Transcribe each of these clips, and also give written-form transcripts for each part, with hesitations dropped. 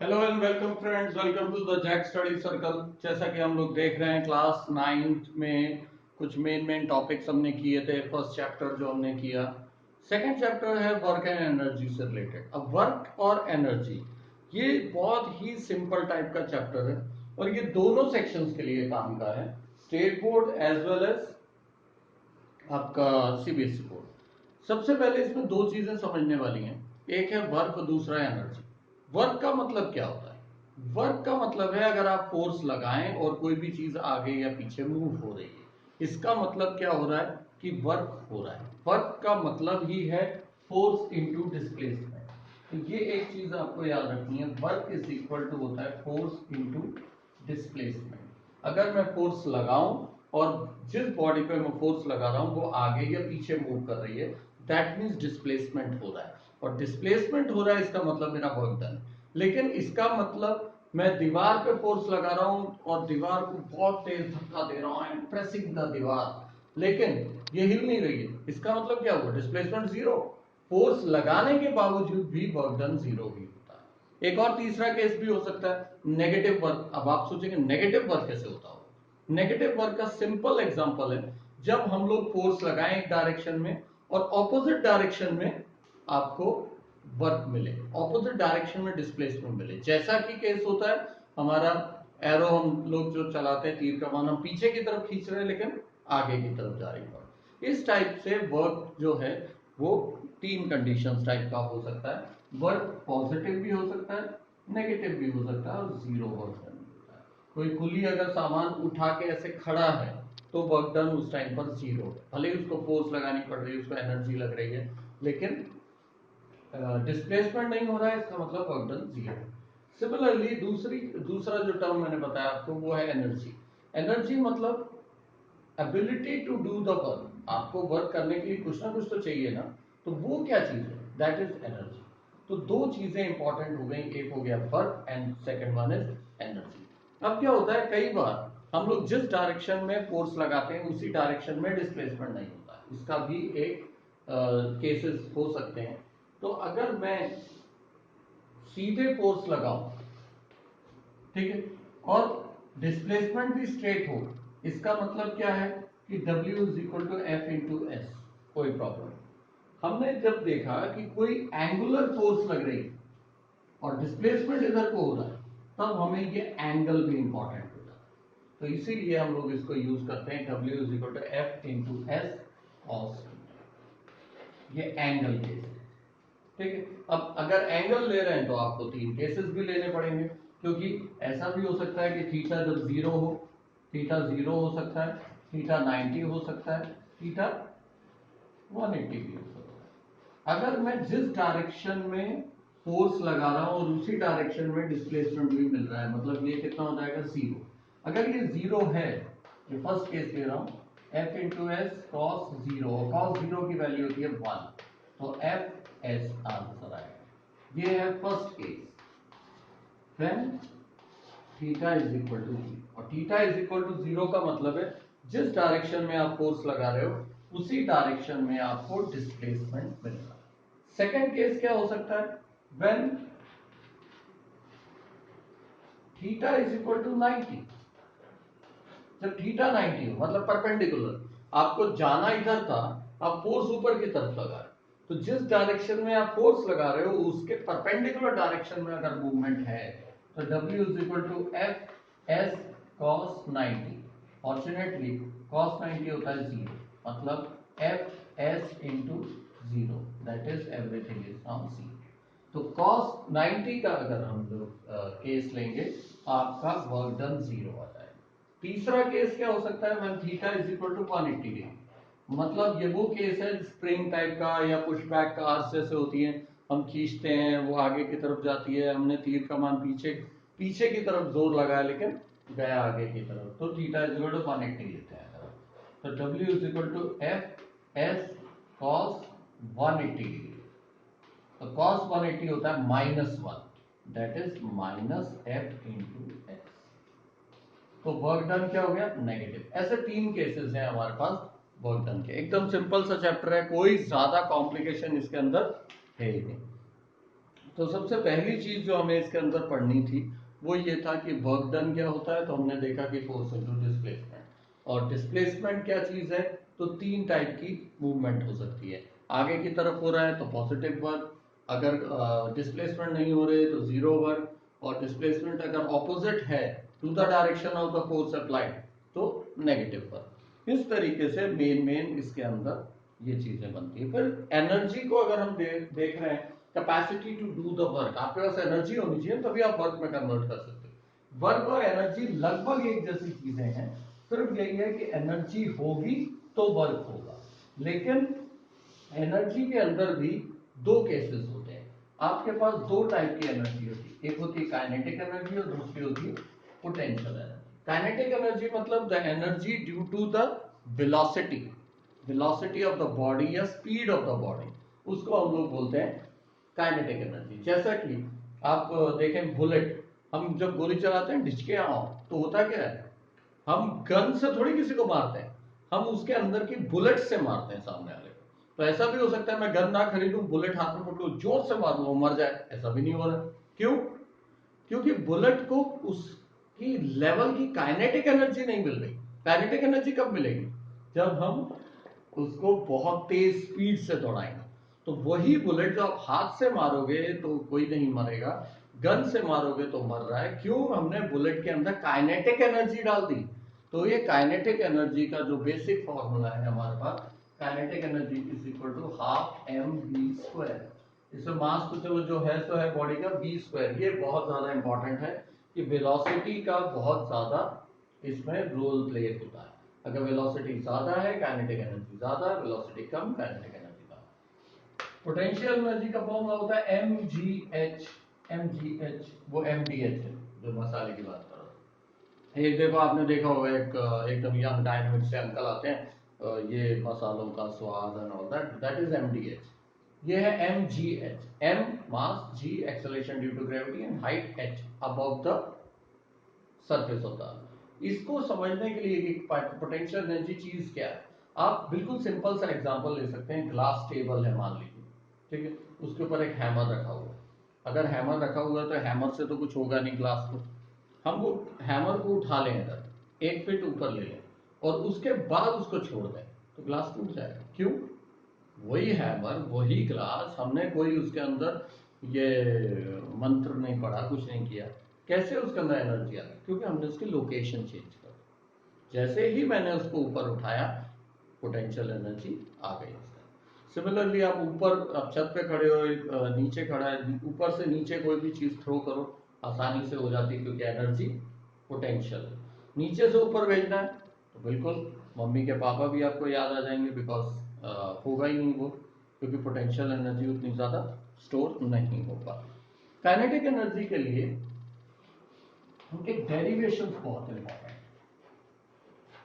Hello and welcome friends, welcome to the Jack study circle. जैसा कि हम लोग देख रहे हैं क्लास 9th में कुछ मेन टॉपिक्स हमने किए थे। फर्स्ट चैप्टर जो हमने किया, सेकंड चैप्टर है वर्क एंड एनर्जी से रिलेटेड। अब वर्क और एनर्जी ये बहुत ही सिंपल टाइप का चैप्टर है और ये दोनों सेक्शंस के लिए काम का है, state board as well as आपका सीबीएसई बोर्ड। सबसे पहले इसमें दो चीजें समझने वाली हैं, एक है वर्क और दूसरा है एनर्जी। वर्क का मतलब क्या होता है? वर्क का मतलब है अगर आप फोर्स लगाएं और कोई भी चीज आगे या पीछे मूव हो रही है, इसका मतलब क्या हो रहा है कि वर्क हो रहा है। वर्क का मतलब ही है फोर्स इनटू डिस्प्लेसमेंट। तो ये एक चीज आपको याद रखनी है, वर्क इज इक्वल टू होता है फोर्स इनटू डिस्प्लेसमेंट। अगर मैं फोर्स लगाऊं और जिस बॉडी पे मैं फोर्स लगा रहा हूं वो आगे या पीछे मूव कर रही है, दैट मीन्स डिस्प्लेसमेंट हो रहा है। और डिस्प्लेसमेंट हो रहा है इसका मतलब मेरा वर्क डन। लेकिन इसका मतलब मैं दीवार पे फोर्स लगा रहा हूं और दीवार को बहुत तेज धक्का दे रहा हूं, प्रेसिंग द दीवार, लेकिन ये हिल नहीं रही है, इसका मतलब क्या हुआ? Displacement zero. फोर्स लगाने के बावजूद भी वर्क डन जीरो ही होता है। एक और तीसरा केस भी हो सकता है, नेगेटिव वर्क। अब आप सोचेंगे नेगेटिव वर्क कैसे होता होगा? नेगेटिव वर्क का सिंपल एग्जांपल है, जब हम लोग फोर्स लगाएं एक डायरेक्शन में और ऑपोजिट डायरेक्शन में आपको वर्क मिले, ऑपोजिट डायरेक्शन में डिस्प्लेसमेंट मिले। जैसा कि केस होता है हमारा एरो, हम लोग जो चलाते हैं तीर कमान, हम पीछे की तरफ खींच रहे हैं लेकिन आगे की तरफ जा रही है। इस टाइप से वर्क जो है वो तीन कंडीशंस टाइप का हो सकता है। वर्क पॉजिटिव भी हो सकता है, नेगेटिव भी हो सकता है और जीरो वर्क डन भी होता है। कोई कुली अगर सामान उठा के ऐसे खड़ा है तो वर्क डन उस टाइम पर जीरो है, भले ही उसको फोर्स लगानी पड़ रही है, उसको एनर्जी लग रही है, लेकिन डिस्प्लेसमेंट नहीं हो रहा है, इसका मतलब वर्क डन जीरो। सिमिलरली दूसरा जो टर्म मैंने बताया आपको वो है एनर्जी। एनर्जी मतलब ability to do the work. आपको वर्क करने के लिए कुछ ना कुछ तो चाहिए ना, तो वो क्या चीज है? That is energy. तो दो चीजें इंपॉर्टेंट हो गई, एक हो गया work and second one is energy. अब क्या होता है, कई बार हम लोग जिस डायरेक्शन में फोर्स लगाते हैं उसी डायरेक्शन में डिस्प्लेसमेंट नहीं होता है, इसका भी एक केसेस हो सकते हैं। तो अगर मैं सीधे फोर्स लगाऊं, ठीक है, और डिस्प्लेसमेंट भी स्ट्रेट हो, इसका मतलब क्या है कि W is equal to f into s, कोई प्रॉब्लम। हमने जब देखा कि कोई एंगुलर फोर्स लग रही है और डिस्प्लेसमेंट इधर को हो रहा है, तब हमें ये एंगल भी इंपॉर्टेंट होता है। तो इसीलिए हम लोग इसको यूज करते हैं, W is equal to f into s cos, ये एंगल केस है। ठीक है, अब अगर एंगल ले रहे हैं तो आपको तीन केसेस भी लेने पड़ेंगे, क्योंकि ऐसा भी हो सकता है कि थीटा जब जीरो हो, थीटा जीरो हो सकता है, थीटा 90 हो सकता है, थीटा 180 भी हो सकता है। अगर मैं जिस डायरेक्शन में फोर्स लगा रहा हूं और उसी डायरेक्शन में डिस्प्लेसमेंट भी मिल रहा है, मतलब ये कितना हो जाएगा? जीरो। अगर ये जीरो है, ये फर्स्ट केस ले रहा हूं, F into s cos zero, cos zero की वैल्यू होती है 1, तो एफ एस आंसर आएगा। ये है first case, then theta is equal to zero. और theta is equal to zero का मतलब है जिस डायरेक्शन में आप फोर्स लगा रहे हो उसी डायरेक्शन में आपको डिस्प्लेसमेंट मिल रहा है। सेकेंड केस क्या हो सकता है? When theta is equal to 90। जब थीटा 90 हो मतलब परपेंडिकुलर, आपको जाना इधर था, आप फोर्स ऊपर की तरफ लगा रहे हो, तो जिस डायरेक्शन में आप फोर्स लगा रहे हो उसके परपेंडिकुलर डायरेक्शन में अगर मूवमेंट है तो W is equal to f s cos 90। Fortunately cos 90 होता है जीरो, मतलब f s into zero, that is everything is on zero. तो cos 90 का अगर हम लोग केस लेंगे, आपका वर्क डन जीरो आ जाएगा। तीसरा केस क्या हो सकता है? When theta is equal to 180 degree, मतलब ये वो केस है स्प्रिंग टाइप का या पुश बैक कार्स जैसे होती है, हम खींचते हैं वो आगे की तरफ जाती है, हमने तीर कमान पीछे पीछे की तरफ जोर लगाया लेकिन गया आगे की तरफ, तो थीटा इज इक्वल टू 180 लेते हैं। तो W is equal to f s cos 180 degree. तो cos 180 होता है -1, that is minus f into x. तो वर्क डन क्या हो गया? नेगेटिव। ऐसे तीन केसेस हैं हमारे पास वर्क डन के। एकदम सिंपल सा चैप्टर है, कोई ज्यादा कॉम्प्लिकेशन इसके अंदर है ही नहीं। तो सबसे पहली चीज जो हमें इसके अंदर पढ़नी थी वो ये था कि वर्क डन क्या होता है। तो हमने देखा कि फोर्स इनटू डिस्प्लेसमेंट, और डिस्प्लेसमेंट क्या चीज है, तो तीन टाइप की मूवमेंट हो सकती है। आगे की तरफ हो रहा है तो पॉजिटिव वर्क, अगर डिस्प्लेसमेंट नहीं हो रहे तो जीरो वर्क, और डिस्प्लेसमेंट अगर ऑपोजिट है to the direction of the force applied तो नेगेटिव वर्क। इस तरीके से मेन इसके अंदर ये चीजें बनती है। फिर एनर्जी को अगर हम देख रहे हैं, capacity to do the work, आपके पास एनर्जी होनी चाहिए तभी आप वर्क में कन्वर्ट कर सकते हो। वर्क और एनर्जी लगभग एक जैसी चीजें हैं, सिर्फ यही है कि एनर्जी होगी तो वर्क होगा। लेकिन एनर्जी के अंदर भी दो केसेस होते हैं। आपके पास दो टाइप की एनर्जी होती है, एक होती है काइनेटिक एनर्जी और दूसरी होती है पोटेंशियल एनर्जी। काइनेटिक एनर्जी मतलब the energy due to the velocity of the body या स्पीड ऑफ द बॉडी, उसको हम लोग बोलते हैं काइनेटिक एनर्जी। जैसा कि आप देखें बुलेट, हम जब गोली चलाते हैं ढिचके आओ तो होता क्या है, हम गन से थोड़ी किसी को मारते हैं, हम उसके अंदर की बुलेट से मारते हैं सामने वाले को। तो ऐसा भी हो सकता है मैं गन ना खरीदूं, बुलेट हाथ में पकड़ूं, जोर से मारूं, वो मर जाए, ऐसा भी नहीं हो रहा। क्यों? क्योंकि बुलेट को उसकी लेवल की काइनेटिक एनर्जी नहीं मिल रही। काइनेटिक एनर्जी कब मिलेगी? जब हम उसको बहुत तेज स्पीड से दौड़ाएंगे। तो वही बुलेट जो आप हाथ से मारोगे तो कोई नहीं मरेगा, गन से मारोगे तो मर रहा है। क्यों? हमने बुलेट के अंदर काइनेटिक एनर्जी डाल दी। तो ये काइनेटिक एनर्जी का जो बेसिक फॉर्मूला है हमारे पास, kinetic energy is equal to half m v square. इसमें मास तो चलो जो है सो है बॉडी का वी स्क्वायर। ये बहुत ज्यादा इंपॉर्टेंट है कि वेलोसिटी का बहुत ज्यादा इसमें रोल प्ले होता है। अगर वेलोसिटी ज्यादा है काइनेटिक एनर्जी ज्यादा है, वेलोसिटी कम काइनेटिक एनर्जी कम। पोटेंशियल एनर्जी का फॉर्मूला होता है M G H. M G H वो एम डी एच है जो मसाले की बात कर रहा हूँ। एक देखो आपने देखा होगा एक एकदम यंग डायनामिक से अंकल आते हैं, ये मसालों का स्वाद and all that, that is M D H. ये है M G H. M mass, G acceleration due to gravity and height H above the surface होता है। इसको समझने के लिए कि पोटेंशियल एनर्जी चीज क्या है, आप बिल्कुल सिंपल सा एग्जांपल ले सकते हैं। ग्लास टेबल है मान लीजिए, ठीक है, उसके ऊपर एक हैमर रखा हुआ है। अगर हैमर रखा हुआ है तो हैमर से तो कुछ होगा नहीं ग्लास को। हम वो हैमर को उठा लें, अगर 1 फीट ऊपर ले लें और उसके बाद उसको छोड़ दें तो ग्लास टूट जाएगा। क्यों? वही हैमर वही ग्लास, हमने कोई उसके अंदर ये मंत्र नहीं पढ़ा, कुछ नहीं किया, कैसे उसके अंदर एनर्जी आ गई? क्योंकि हमने उसकी लोकेशन चेंज कर दी। जैसे ही मैंने उसको ऊपर उठाया पोटेंशियल एनर्जी आ गई। सिमिलरली आप ऊपर, आप छत पे खड़े हो, नीचे खड़ा है, ऊपर से नीचे कोई भी चीज थ्रो करो आसानी से हो जाती है क्योंकि एनर्जी पोटेंशियल। नीचे से ऊपर भेजना है तो बिल्कुल मम्मी के पापा भी आपको याद आ जाएंगे, बिकॉज होगा ही नहीं वो, क्योंकि पोटेंशियल एनर्जी उतनी ज्यादा स्टोर नहीं हो पाती। काइनेटिक एनर्जी के लिए एक डेरिवेशन बहुत इंपॉर्टेंट।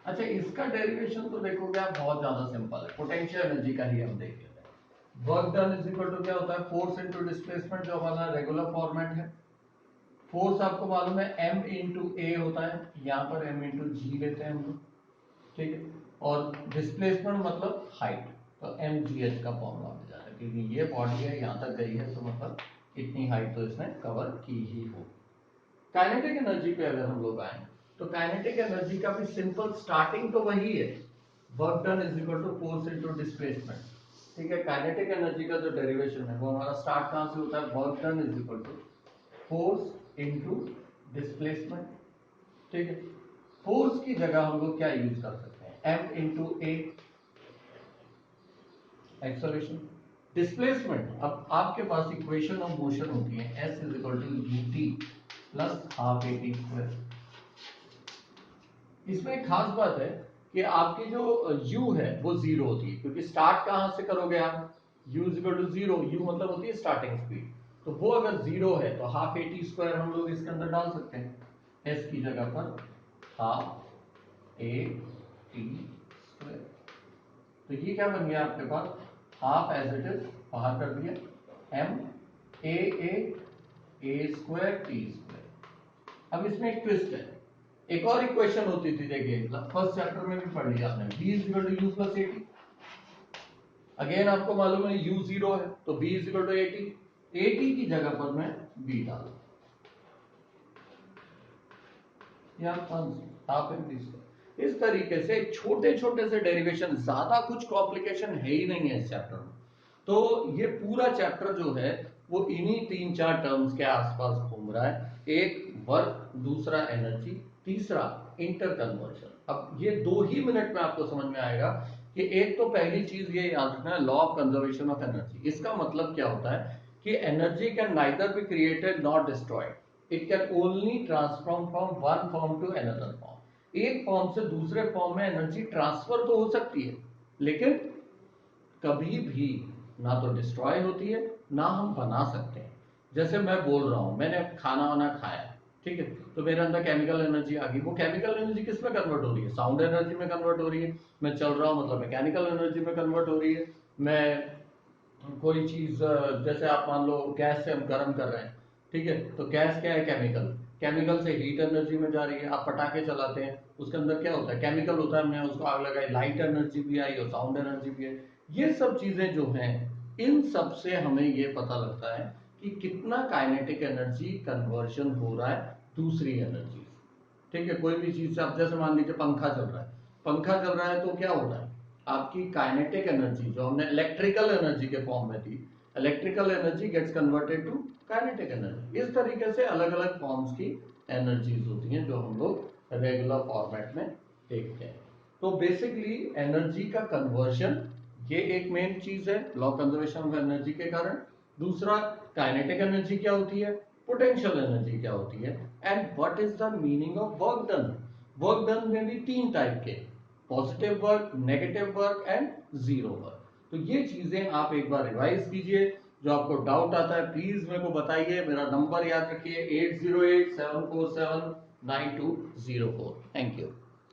अच्छा, इसका डेरिवेशन तो देखोगे आप बहुत ज्यादा सिंपल है। पोटेंशियल एनर्जी का ही हम देख लेते हैं। Work done is equal to क्या होता है, फोर्स इनटू डिस्प्लेसमेंट, जो हमारा रेगुलर फॉर्मेट है। फोर्स आपको मालूम है m इंटू ए होता है, यहाँ पर m इंटू जी लेते हैं हम लोग, ठीक है। और डिस्प्लेसमेंट मतलब हाइट, तो एम जी एच का फॉर्मूला मिल जाता है, क्योंकि ये बॉडी है यहाँ तक गई है तो मतलब इतनी हाइट तो इसने कवर की ही हो। काइनेटिक एनर्जी पे अगर हम लोग आए तो काइनेटिक एनर्जी का भी सिंपल स्टार्टिंग तो वही है, work done is equal to force into displacement, ठीक है। काइनेटिक एनर्जी का जो डेरिवेशन है वो हमारा स्टार्ट कहां से होता है, work done is equal to force into displacement, ठीक है। फोर्स की जगह हम लोग क्या यूज कर सकते हैं, M into A acceleration. Displacement, अब आपके पास इक्वेशन ऑफ मोशन होती है S is equal to U T plus half A T square. इसमें एक खास बात है कि आपकी जो u है वो जीरो होती है, क्योंकि स्टार्ट कहां से करोगे आप, u is equal to zero, u मतलब होती है स्टार्टिंग स्पीड। तो वो अगर जीरो है तो हाफ ए टी स्क्वायर हम लोग इसके अंदर डाल सकते हैं, s की जगह पर हाफ ए टी स्क्वायर। तो ये क्या बन गया आपके पास, हाफ एज इट इज बाहर कर दिया, m ए स्क्वायर टी स्क्वायर। अब इसमें एक ट्विस्ट है, एक और इक्वेशन होती थी, देखिए फर्स्ट चैप्टर में भी पढ़ लिया आपने, b is equal to U plus A T. Again आपको मालूम है u जीरो है तो b is equal to A T, 80 की जगह पर मैं बी डालू या हाफ एम। इस तरीके से छोटे छोटे से डेरिवेशन, ज्यादा कुछ कॉम्प्लिकेशन है ही नहीं है इस चैप्टर में। तो ये पूरा चैप्टर जो है वो इन्हीं 3-4 टर्म्स के आसपास घूम रहा है। एक वर्क, दूसरा एनर्जी, तीसरा इंटर कन्वर्शन। अब ये 2 ही मिनट में आपको समझ में आएगा कि एक तो पहली चीज ये याद रखना है, law of conservation of energy. इसका मतलब क्या होता है कि energy can neither be created not destroyed, it can only transform from one form to another form. एक फॉर्म से दूसरे फॉर्म में एनर्जी ट्रांसफर तो हो सकती है, लेकिन कभी भी ना तो डिस्ट्रॉय होती है ना हम बना सकते हैं। जैसे मैं बोल रहा हूं, मैंने खाना वाना खाया, ठीक है, तो मेरे अंदर केमिकल एनर्जी आ गई। वो केमिकल एनर्जी किस में कन्वर्ट हो रही है? साउंड एनर्जी में कन्वर्ट हो रही है। मैं चल रहा हूं मतलब मैकेनिकल एनर्जी में कन्वर्ट हो रही है। मैं कोई चीज, जैसे आप मान लो गैस से हम गर्म कर रहे हैं, ठीक है, तो गैस क्या है? केमिकल। केमिकल से हीट एनर्जी में जा रही है। आप पटाखे चलाते हैं, उसके अंदर क्या होता है? केमिकल होता है। हमने उसको आग लगाई, लाइट एनर्जी भी आई और साउंड एनर्जी भी है। ये सब चीजें जो हैं, इन सब से हमें ये पता लगता है कि कितना काइनेटिक एनर्जी कन्वर्शन हो रहा है दूसरी एनर्जी। ठीक है, कोई भी चीज से, आप जैसे मान लीजिए पंखा चल रहा है, पंखा चल रहा है तो क्या हो रहा है? आपकी काइनेटिक एनर्जी जो हमने इलेक्ट्रिकल एनर्जी के फॉर्म में थी, electrical energy gets converted to kinetic energy. इस तरीके से अलग अलग फॉर्म्स की एनर्जीज होती हैं जो हम लोग रेगुलर फॉर्मेट में देखते हैं। तो बेसिकली एनर्जी का कन्वर्शन ये एक मेन चीज है लॉ कंजर्वेशन ऑफ एनर्जी के कारण। दूसरा, काइनेटिक एनर्जी क्या होती है, पोटेंशियल एनर्जी क्या होती है, and what is the meaning of work done. Work done में भी 3 टाइप के, positive work, negative work and zero work. तो ये चीजें आप एक बार रिवाइज कीजिए। जो आपको डाउट आता है प्लीज मेरे को बताइए। मेरा नंबर याद रखिए 8087479204। Thank you.